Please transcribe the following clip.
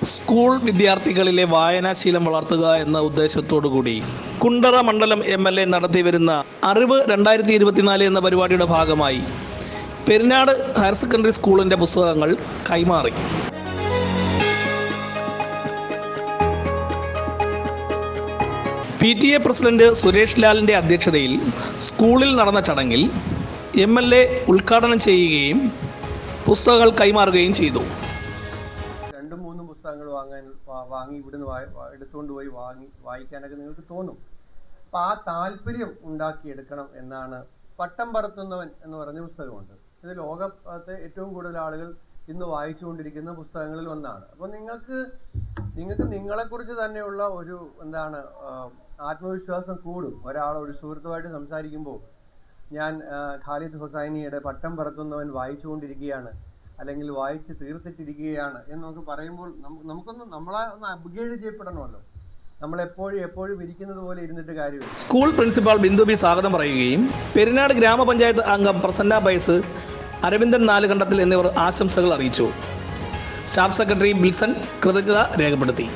School വിദ്യാർത്ഥികളിലെ വായനാശീലം വളർത്തുക എന്ന ഉദ്ദേശത്തോടുകൂടി കുണ്ടറ മണ്ഡലം MLA നടത്തിവരുന്ന അറിവ് 2024 എന്ന പരിപാടിയുടെ ഭാഗമായി പെരിനാട് ഹയർ സെക്കൻഡറി സ്കൂളിൻ്റെ പുസ്തകങ്ങൾ കൈമാറി. PTA പ്രസിഡന്റ് സുരേഷ് ലാലിൻ്റെ അധ്യക്ഷതയിൽ സ്കൂളിൽ നടന്ന ചടങ്ങിൽ MLA ഉദ്ഘാടനം ചെയ്യുകയും പുസ്തകങ്ങൾ കൈമാറുകയും ചെയ്തു. 2-3 പുസ്തകങ്ങൾ വാങ്ങി ഇവിടുന്ന് എടുത്തുകൊണ്ട് പോയി വായിക്കാനൊക്കെ നിങ്ങൾക്ക് തോന്നും. അപ്പം ആ താല്പര്യം ഉണ്ടാക്കിയെടുക്കണം എന്നാണ് പട്ടം പറത്തുന്നവൻ എന്ന് പറഞ്ഞ പുസ്തകമുണ്ട്. ഇത് ലോകത്തെ ഏറ്റവും കൂടുതൽ ആളുകൾ ഇന്ന് വായിച്ചുകൊണ്ടിരിക്കുന്ന പുസ്തകങ്ങളിൽ ഒന്നാണ്. അപ്പോൾ നിങ്ങൾക്ക് നിങ്ങളെക്കുറിച്ച് തന്നെയുള്ള ഒരു ആത്മവിശ്വാസം കൂടും. ഒരു സുഹൃത്തുമായിട്ട് സംസാരിക്കുമ്പോൾ ഞാൻ ഖാലിദ് ഹുസൈനിയുടെ പട്ടം പറത്തുന്നവൻ വായിച്ചുകൊണ്ടിരിക്കുകയാണ്, അല്ലെങ്കിൽ വായിച്ച് തീർത്തിട്ടിരിക്കുകയാണ് എന്ന് നമുക്ക് പറയുമ്പോൾ നമ്മളെ ഒന്ന് അപ്ഗ്രേഡ് ചെയ്യപ്പെടണമല്ലോ. നമ്മൾ എപ്പോഴും ഇരിക്കുന്നത് പോലെ ഇരുന്നിട്ട് കാര്യമില്ല. സ്കൂൾ പ്രിൻസിപ്പാൾ ബിന്ദു ബി സ്വാഗതം പറയുകയും പെരിനാട് ഗ്രാമപഞ്ചായത്ത് അംഗം പ്രസന്ന ബൈസ്, അരവിന്ദൻ നാലുകണ്ടത്തിൽ എന്നിവർ ആശംസകൾ അറിയിച്ചു. സ്റ്റാഫ് സെക്രട്ടറി ബിൽസൺ കൃതജ്ഞത രേഖപ്പെടുത്തി.